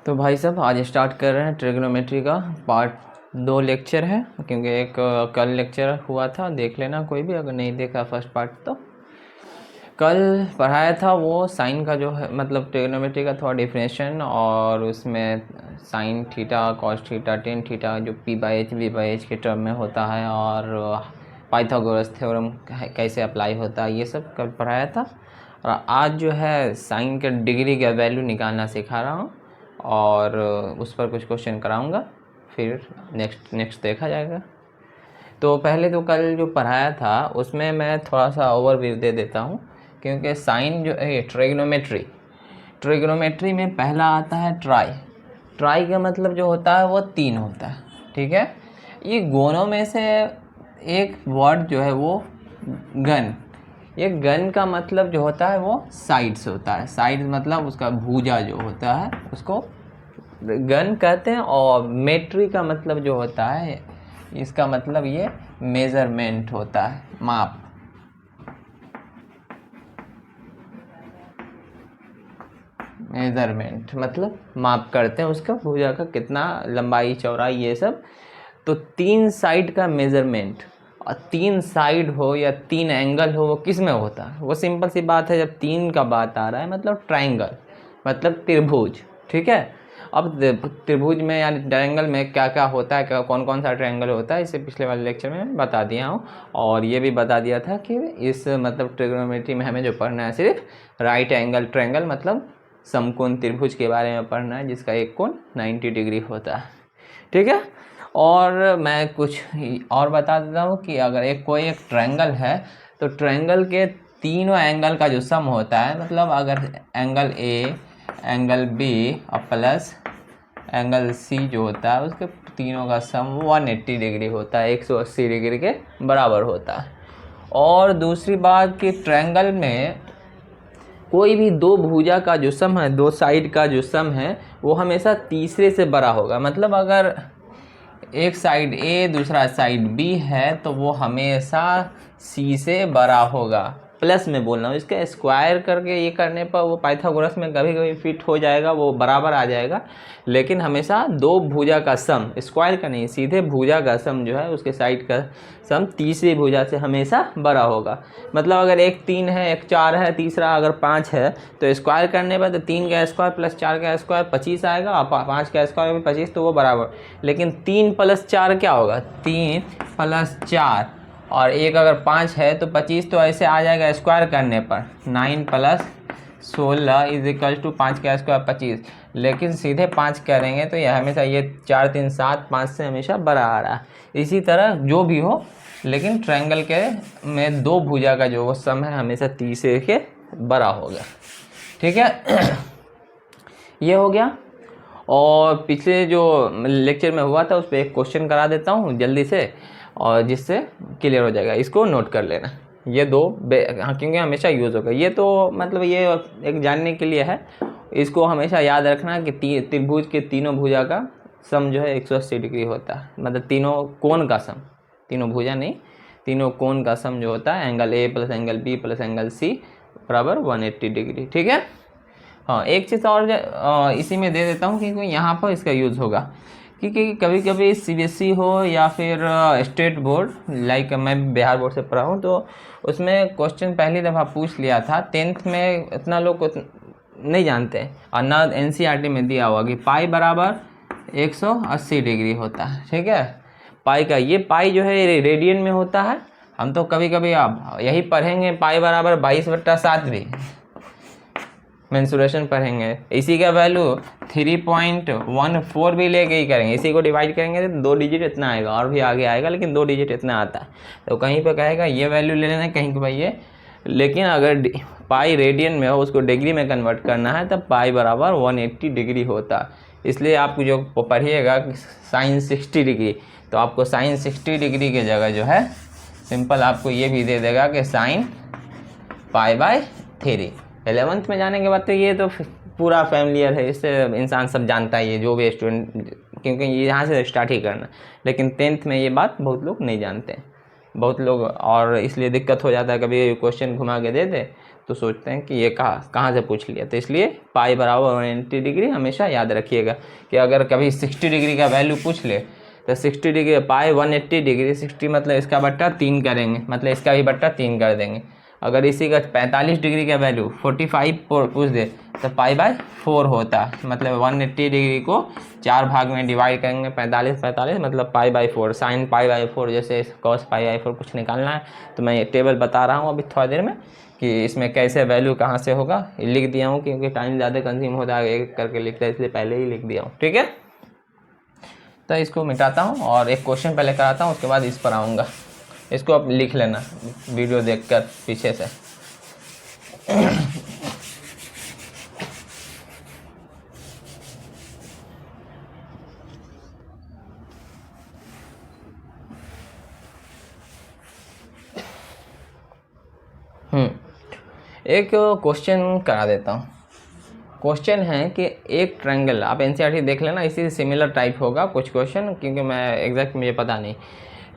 तो भाई साहब आज स्टार्ट कर रहे हैं ट्रिग्नोमेट्री का पार्ट 2 लेक्चर है, क्योंकि एक कल लेक्चर हुआ था, देख लेना कोई भी अगर नहीं देखा फर्स्ट पार्ट। तो कल पढ़ाया था वो साइन का जो है, मतलब ट्रिग्नोमेट्री का थोड़ा डिफिनेशन, और उसमें sine theta cos theta tan theta जो P by H V by H के टर्म में होता है, और पाइथागोरस थ्योरम कैसे अप्लाई होता है, ये सब कल पढ़ाया था। और आज जो है साइन के डिग्री का वैल्यू निकालना सिखा रहा हूँ, और उस पर कुछ क्वेश्चन कराऊंगा, फिर नेक्स्ट देखा जाएगा। तो पहले तो कल जो पढ़ाया था उसमें मैं थोड़ा सा ओवरव्यू दे देता हूँ, क्योंकि साइन जो है ट्रिग्नोमेट्री में पहला आता है ट्राई का मतलब जो होता है वो 3 होता है, ठीक है। ये गोनों में से एक वर्ड जो है वो गन, ये गन का मतलब जो होता है वो साइड्स होता है। साइड्स मतलब उसका भुजा जो होता है उसको गन कहते हैं, और मेट्री का मतलब जो होता है, इसका मतलब ये मेजरमेंट होता है, माप। मेजरमेंट मतलब माप करते हैं उसका भुजा का कितना लंबाई चौड़ाई ये सब। तो 3 साइड का मेजरमेंट, और 3 साइड हो या 3 एंगल हो, वो किस में होता है? वो सिंपल सी बात है, जब 3 का बात आ रहा है मतलब ट्रायंगल, मतलब त्रिभुज, ठीक है। अब त्रिभुज में या ट्रायंगल में क्या क्या होता है, क्या कौन कौन सा ट्रायंगल होता है, इसे पिछले वाले लेक्चर में बता दिया हूँ। और ये भी बता दिया था कि इस मतलब ट्रिग्नोमेट्री में हमें जो पढ़ना है सिर्फ राइट एंगल ट्रायंगल, मतलब समकोण त्रिभुज के बारे में पढ़ना है, जिसका एक कोण 90 डिग्री होता है, ठीक है। और मैं कुछ और बता देता हूँ कि अगर कोई एक ट्रायंगल है, तो ट्रायंगल के तीनों एंगल का जो सम होता है, मतलब अगर एंगल ए, एंगल बी और प्लस एंगल सी जो होता है, उसके तीनों का सम 180 डिग्री होता है, 180 डिग्री के बराबर होता है। और दूसरी बात कि ट्रायंगल में कोई भी दो भुजा का जो सम है, दो साइड का जो सम है, वो हमेशा तीसरे से बड़ा होगा। मतलब अगर एक साइड ए दूसरा साइड बी है, तो वो हमेशा सी से बड़ा होगा। प्लस में बोल रहा हूँ, इसके स्क्वायर करके ये करने पर वो पाइथागोरस में कभी कभी फिट हो जाएगा, वो बराबर आ जाएगा। लेकिन हमेशा दो भुजा का सम, स्क्वायर का नहीं, सीधे भुजा का सम जो है, उसके साइड का सम तीसरी भुजा से हमेशा बड़ा होगा। मतलब अगर एक 3 है, एक 4 है, तीसरा अगर 5 है, तो स्क्वायर करने पर तो 3 का स्क्वायर प्लस 4 का स्क्वायर 25 आएगा, और 5 का स्क्वायर में 25, तो वो बराबर। लेकिन 3 + 4 क्या होगा? 3 + 4, और एक अगर 5 है तो 25, तो ऐसे आ जाएगा स्क्वायर करने पर 9 + 16 = 5 का स्क्वायर 25। लेकिन सीधे 5 करेंगे तो यह हमेशा ये 4 3 7 5 से हमेशा बड़ा आ रहा है। इसी तरह जो भी हो, लेकिन ट्रायंगल के में दो भुजा का जो वो सम है, हमेशा तीसरे के बड़ा होगा, ठीक है। ये हो गया। और पिछले जो लेक्चर में हुआ था उस पर एक क्वेश्चन करा देता हूँ जल्दी से, और जिससे क्लियर हो जाएगा। इसको नोट कर लेना, ये दो हाँ, क्योंकि हमेशा यूज़ होगा। ये तो मतलब ये एक जानने के लिए है, इसको हमेशा याद रखना कि त्रिभुज के तीनों भुजा का सम जो है 180 डिग्री होता है। मतलब तीनों कोण का सम, तीनों भुजा नहीं, तीनों कोण का सम जो होता है, angle A plus angle B plus angle C बराबर 180 डिग्री, ठीक है। हाँ, एक चीज़ और इसी में दे देता हूँ, क्योंकि यहाँ पर इसका यूज़ होगा, क्योंकि कभी कभी सीबीएसई हो या फिर स्टेट बोर्ड, लाइक मैं बिहार बोर्ड से पढ़ा हूँ, तो उसमें क्वेश्चन पहली दफ़ा पूछ लिया था 10th में। इतना लोग नहीं जानते, और ना एनसीईआरटी में दिया हुआ कि पाई बराबर 180 डिग्री होता है, ठीक है। पाई का ये पाई जो है रेडियन में होता है। हम तो कभी कभी आप यही पढ़ेंगे, पाई बराबर 22/7 भी मेंसुरेशन पढ़ेंगे। इसी का वैल्यू 3.14 भी लेके ही करेंगे। इसी को डिवाइड करेंगे तो 2 डिजिट इतना आएगा, और भी आगे आएगा, लेकिन 2 डिजिट इतना आता है। तो कहीं पे कहेगा ये वैल्यू ले लेना, कहीं पे ये। लेकिन अगर पाई रेडियन में हो, उसको डिग्री में कन्वर्ट करना है, तब पाई बराबर 180 डिग्री होता है। इसलिए आप जो पढ़िएगा साइन 60 डिग्री, तो आपको साइन 60 डिग्री की जगह जो है सिंपल आपको ये भी दे देगा कि साइन π/3। 11th में जाने के बाद तो ये तो पूरा फैमिलियर है, इससे इंसान सब जानता है, ये जो भी स्टूडेंट, क्योंकि ये यहाँ से स्टार्ट ही करना। लेकिन 10th में ये बात बहुत लोग नहीं जानते हैं, बहुत लोग, और इसलिए दिक्कत हो जाता है। कभी क्वेश्चन घुमा के दे दे तो सोचते हैं कि ये कहाँ से पूछ लिया, तो इसलिए पाई बराबर 180 डिग्री हमेशा याद रखिएगा कि अगर कभी 60 डिग्री का वैल्यू पूछ ले तो 60 डिग्री पाई 180 डिग्री, 60 मतलब इसका बट्टा 3 करेंगे, मतलब इसका भी बट्टा 3 कर देंगे। अगर इसी का 45 डिग्री का वैल्यू 45 पूछ दे तो पाई बाय 4 होता है, मतलब 180 डिग्री को 4 भाग में डिवाइड करेंगे, 45 मतलब pi by 4, sine pi by 4, जैसे कॉस पाई बाय 4 कुछ निकालना है तो मैं ये टेबल बता रहा हूँ अभी थोड़ा देर में कि इसमें कैसे वैल्यू कहाँ से होगा। लिख दिया हूँ क्योंकि टाइम ज़्यादा कंज्यूम होता है, एक करके लिखता है इसलिए पहले ही लिख दिया हूँ, ठीक है। तो इसको मिटाता हूँ और एक क्वेश्चन पहले कराता हूँ, उसके बाद इस पर आऊँगा। इसको आप लिख लेना वीडियो देखकर पीछे से। एक क्वेश्चन करा देता हूँ। क्वेश्चन है कि एक ट्रायंगल, आप एनसीईआरटी देख लेना, इसी से सिमिलर टाइप होगा कुछ क्वेश्चन, क्योंकि मैं एग्जैक्ट मुझे पता नहीं।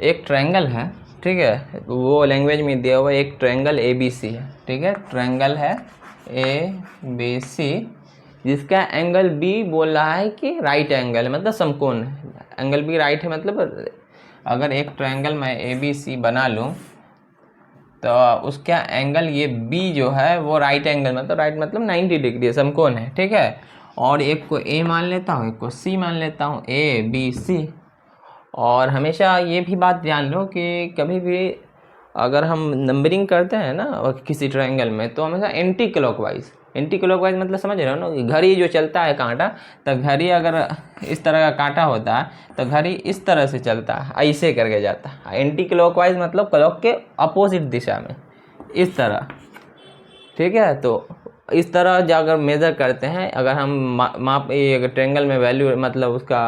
एक ट्रायंगल है, ठीक है, वो लैंग्वेज में दिया हुआ एक ट्रायंगल ABC है, ठीक है, ट्रायंगल है ABC जिसका एंगल B बोल रहा है कि राइट एंगल है, मतलब समकोण है, एंगल B राइट है। मतलब अगर एक ट्रायंगल मैं ABC बना लूँ तो उसका एंगल ये B जो है वो राइट एंगल, मतलब राइट मतलब 90 डिग्री समकोण है, ठीक है। और एक को A मान लेता हूँ, एक को C मान लेता हूँ, ABC। और हमेशा ये भी बात ध्यान लो कि कभी भी अगर हम नंबरिंग करते हैं ना किसी ट्रायंगल में तो हमेशा एंटी क्लॉकवाइज मतलब समझ रहे हो ना, घड़ी जो चलता है कांटा, तो घड़ी अगर इस तरह का कांटा होता है तो घड़ी इस तरह से चलता है, ऐसे करके जाता है। एंटी क्लॉकवाइज मतलब क्लॉक के अपोजिट दिशा में, इस तरह, ठीक है। तो इस तरह जो अगर मेज़र करते हैं, अगर हम माप ये ट्रायंगल में वैल्यू मतलब उसका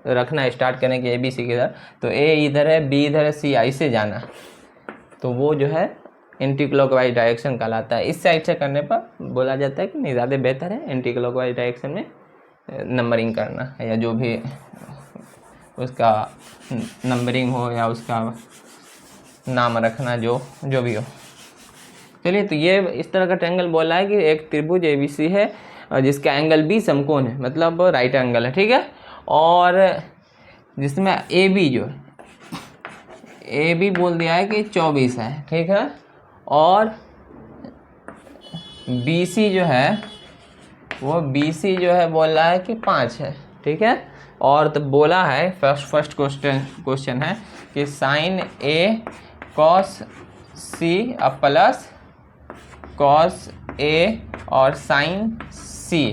रखना स्टार्ट करें कि ABC की इधर, तो A इधर है, B इधर है, C ऐसे जाना, तो वो जो है एंटी क्लॉकवाइज डायरेक्शन कहलाता है। इस साइड से करने पर बोला जाता है कि नहीं, ज़्यादा बेहतर है एंटी क्लॉकवाइज डायरेक्शन में नंबरिंग करना, या जो भी उसका नंबरिंग हो या उसका नाम रखना, जो भी हो। चलिए, तो ये इस तरह का ट्रायंगल बोला है कि एक त्रिभुज ABC है जिसका एंगल B समकोण है, मतलब राइट एंगल है, ठीक है। और जिसमें AB जो है, AB बोल दिया है कि 24 है, ठीक है। और BC जो है वो BC जो है बोल रहा है कि 5 है, ठीक है। और तो बोला है फर्स्ट क्वेश्चन है कि साइन A कॉस C अब प्लस कॉस A और साइन C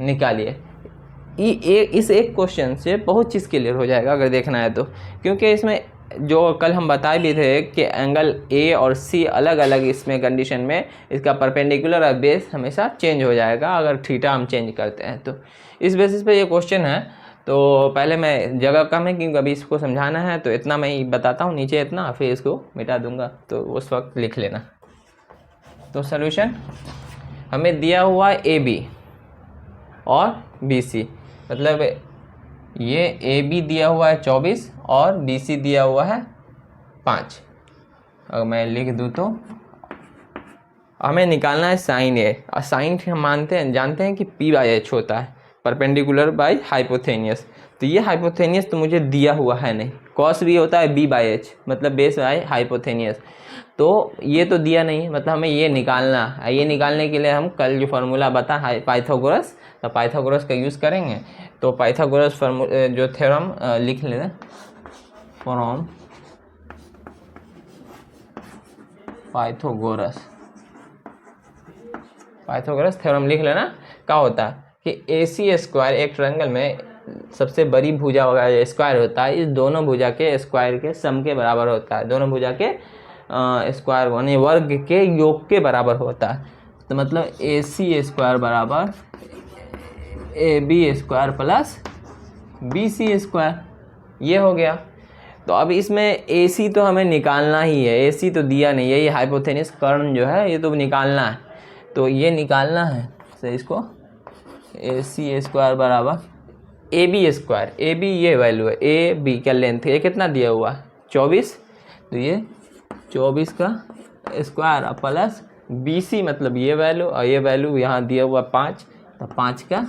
निकालिए। इस एक क्वेश्चन से बहुत चीज़ क्लियर हो जाएगा अगर देखना है तो, क्योंकि इसमें जो कल हम बताए भी थे कि एंगल A और C अलग अलग इसमें कंडीशन में इसका परपेंडिकुलर और बेस हमेशा चेंज हो जाएगा अगर थीटा हम चेंज करते हैं। तो इस बेसिस पे ये क्वेश्चन है। तो पहले मैं जगह कम है क्योंकि अभी इसको समझाना है, तो इतना मैं ही बताता हूँ, नीचे इतना, फिर इसको मिटा दूंगा, तो उस वक्त लिख लेना। तो सॉल्यूशन हमें दिया हुआ AB और BC, मतलब ये AB दिया हुआ है 24 और BC दिया हुआ है 5। अगर मैं लिख दूँ तो हमें निकालना है साइन A, और साइन हम जानते हैं कि P/H होता है, परपेंडिकुलर बाय हाइपोथेनियस। तो ये हाइपोथेनियस तो मुझे दिया हुआ है नहीं। कॉस भी होता है B/H, मतलब बेस बाय हाइपोथेनियस, तो ये तो दिया नहीं, मतलब हमें ये निकालना है। ये निकालने के लिए हम कल जो फार्मूला बता पाइथागोरस, तो पाइथागोरस का यूज़ करेंगे। तो पाइथागोरस जो थ्योरम लिख लेना, फ्रॉम पाइथागोरस थ्योरम लिख लेना। क्या होता है कि AC स्क्वायर एक ट्रायंगल में सबसे बड़ी भुजा वगैरह स्क्वायर होता है, इस दोनों भुजा के स्क्वायर के सम के बराबर होता है, दोनों भुजा के स्क्वायर यानी वर्ग के योग के बराबर होता है। तो मतलब AC स्क्वायर बराबर AB square plus BC square, ये हो गया। तो अब इसमें AC तो हमें निकालना ही है, AC तो दिया नहीं है, ये हाइपोथेनियस कर्ण जो है ये तो निकालना है, तो ये निकालना है। तो इसको AC स्क्वायर बराबर AB स्क्वायर, AB ये वैल्यू है, AB का लेंथ है, ये कितना दिया हुआ है 24, तो ये 24 का स्क्वायर प्लस BC मतलब ये वैल्यू और ये वैल्यू यहाँ दिया हुआ 5, तो 5 का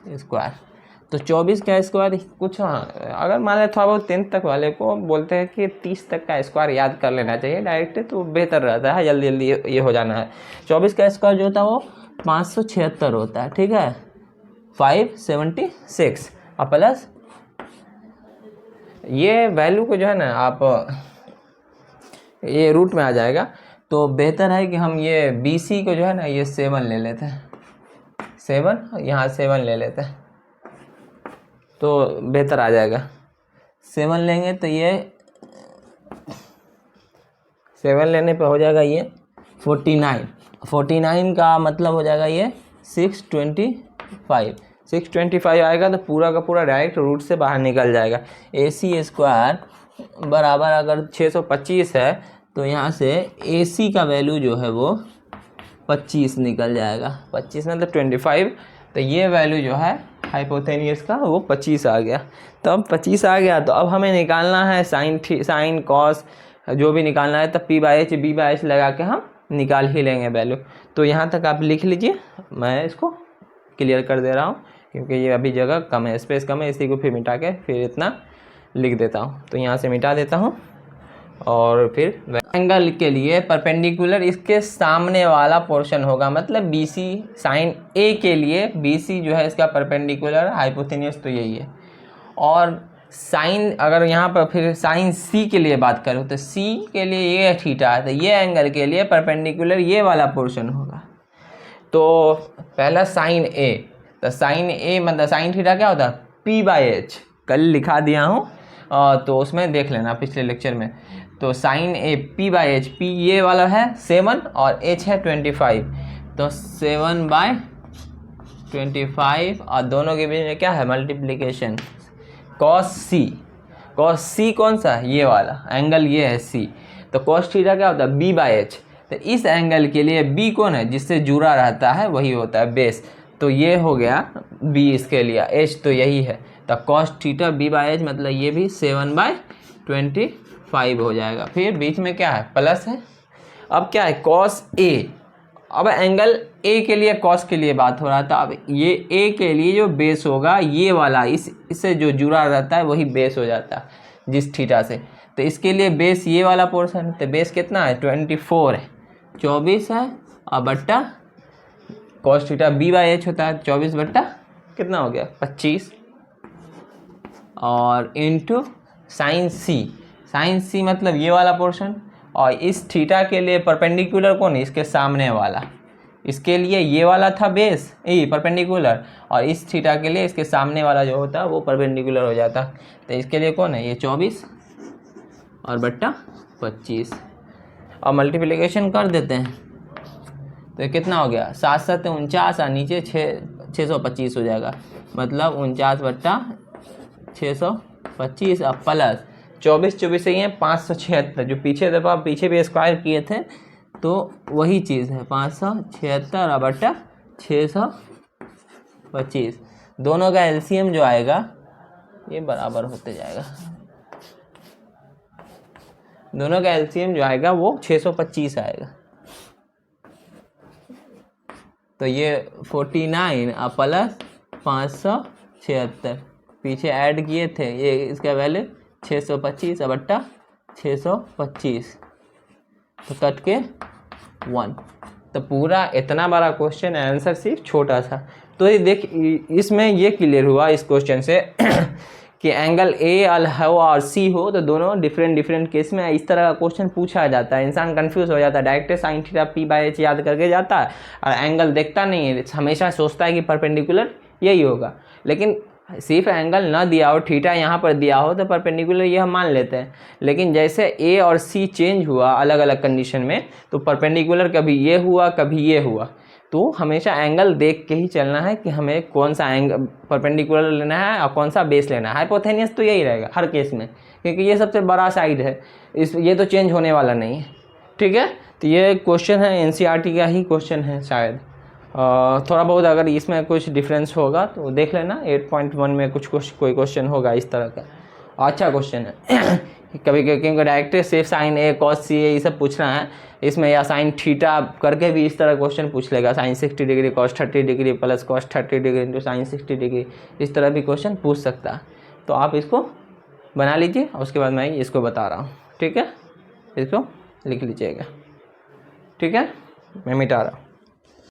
स्क्वायर। तो 24 का स्क्वायर कुछ, हाँ अगर मान लें थोड़ा बहुत 10th तक वाले को बोलते हैं कि 30 तक का स्क्वायर याद कर लेना चाहिए डायरेक्ट, तो बेहतर रहता है, जल्दी जल्दी ये हो जाना है। 24 का स्क्वायर जो होता है वो 576 होता है, ठीक है, 576 और प्लस ये वैल्यू को जो है ना आप ये रूट में आ जाएगा, तो बेहतर है कि हम ये BC को जो है ना ये 7 ले लेते हैं, 7 यहाँ 7 ले लेते हैं तो बेहतर आ जाएगा। 7 लेंगे तो ये 7 लेने पे हो जाएगा ये 49 का मतलब हो जाएगा ये 625 आएगा, तो पूरा का पूरा डायरेक्ट रूट से बाहर निकल जाएगा। AC स्क्वायर बराबर अगर 625 है तो यहाँ से AC का वैल्यू जो है वो 25 निकल जाएगा, 25 मतलब 25, तो ये वैल्यू जो है हाइपोथेनियस का वो 25 आ गया। तो अब 25 आ गया तो अब हमें निकालना है साइन कॉस जो भी निकालना है, तब P/H B/H लगा के हम निकाल ही लेंगे वैल्यू। तो यहाँ तक आप लिख लीजिए, मैं इसको क्लियर कर दे रहा हूँ क्योंकि ये अभी जगह कम है, स्पेस कम है, इसी को फिर मिटा के फिर इतना लिख देता हूँ। तो यहाँ से मिटा देता हूँ और फिर एंगल के लिए परपेंडिकुलर इसके सामने वाला पोर्शन होगा, मतलब BC साइन A के लिए BC जो है इसका परपेंडिकुलर हाइपोथेनियस तो यही है। और साइन अगर यहाँ पर फिर साइन C के लिए बात करूँ तो C के लिए ये थीटा है, तो ये एंगल के लिए परपेंडिकुलर ये वाला पोर्शन होगा। तो पहला साइन A, तो साइन A मतलब साइन थीटा क्या होता है P/H, कल लिखा दिया हूँ तो उसमें देख लेना पिछले लेक्चर में। तो साइन A P/H, P ये वाला है 7 और H है 25, तो 7/25 और दोनों के बीच में क्या है मल्टीप्लिकेशन cos C कौन सा है ये वाला एंगल, ये है C, तो cos थीटा क्या होता है B/H, तो इस एंगल के लिए B कौन है जिससे जुड़ा रहता है वही होता है बेस, तो ये हो गया B इसके लिए, H तो यही है, तो cos थीटा B/H मतलब ये भी 7/25 हो जाएगा। फिर बीच में क्या है प्लस है, अब क्या है cos A, अब एंगल A के लिए cos के लिए बात हो रहा था, अब ये A के लिए जो बेस होगा ये वाला इससे जो जुड़ा रहता है वही बेस हो जाता है जिस थीटा से, तो इसके लिए बेस ये वाला पोर्शन, तो बेस कितना है 24 है, 24 है और बट्टा cos थीटा B/H होता है 24 बट्टा कितना हो गया 25 और इंटू साइन C मतलब ये वाला पोर्शन, और इस थीटा के लिए परपेंडिकुलर कौन है इसके सामने वाला, इसके लिए ये वाला था बेस ये परपेंडिकुलर, और इस थीटा के लिए इसके सामने वाला जो होता है वो परपेंडिकुलर हो जाता, तो इसके लिए कौन है ये 24 और बट्टा 25 और मल्टीप्लिकेशन कर देते हैं तो ये कितना हो गया 7 7 49 और नीचे 625 हो जाएगा, मतलब 49 बट्टा 625 और प्लस 24 से ही है 576, जो पीछे दफा पीछे भी स्क्वायर किए थे तो वही चीज़ है 576 और बट्टा 625, दोनों का एलसीएम जो आएगा ये बराबर होते जाएगा, दोनों का एलसीएम जो आएगा वो 625 आएगा, तो ये 49 और प्लस 576 पीछे ऐड किए थे, ये इसका वैल्यू 625 और बट्टा 625 तो कट के 1, तो पूरा इतना बड़ा क्वेश्चन है, आंसर सिर्फ छोटा सा। तो ये देख इसमें ये क्लियर हुआ इस क्वेश्चन से कि एंगल A हो और C हो तो दोनों डिफरेंट केस में इस तरह का क्वेश्चन पूछा जाता है, इंसान कंफ्यूज हो जाता है, डायरेक्ट साइन थीटा P/H याद करके जाता है और एंगल देखता नहीं है, हमेशा सोचता है कि परपेंडिकुलर यही होगा, लेकिन सिर्फ एंगल ना दिया हो थीटा यहाँ पर दिया हो तो परपेंडिकुलर ये हम मान लेते हैं, लेकिन जैसे A और C चेंज हुआ अलग अलग कंडीशन में तो परपेंडिकुलर कभी ये हुआ कभी ये हुआ, तो हमेशा एंगल देख के ही चलना है कि हमें कौन सा एंगल परपेंडिकुलर लेना है और कौन सा बेस लेना है। हाइपोथेनियस तो यही रहेगा हर केस में क्योंकि ये सबसे बड़ा साइड है, ये तो चेंज होने वाला नहीं है, ठीक है। तो ये क्वेश्चन है एनसीईआरटी का ही क्वेश्चन है शायद, थोड़ा बहुत अगर इसमें कुछ डिफरेंस होगा तो देख लेना, 8.1 में कोई क्वेश्चन होगा इस तरह का, अच्छा क्वेश्चन है। कभी क्योंकि डायरेक्ट सिर्फ साइन ए कॉस सी ए ये सब पूछना है इसमें, या साइन थीटा करके भी इस तरह क्वेश्चन पूछ लेगा, sine 60 degree cos 30 degree plus cos 30 degree into sine 60 degree, इस तरह भी क्वेश्चन पूछ सकता है। तो आप इसको बना लीजिए और उसके बाद मैं इसको बता रहा हूँ, ठीक है, इसको लिख लीजिएगा, ठीक है, मैं मिटा रहा हूँ।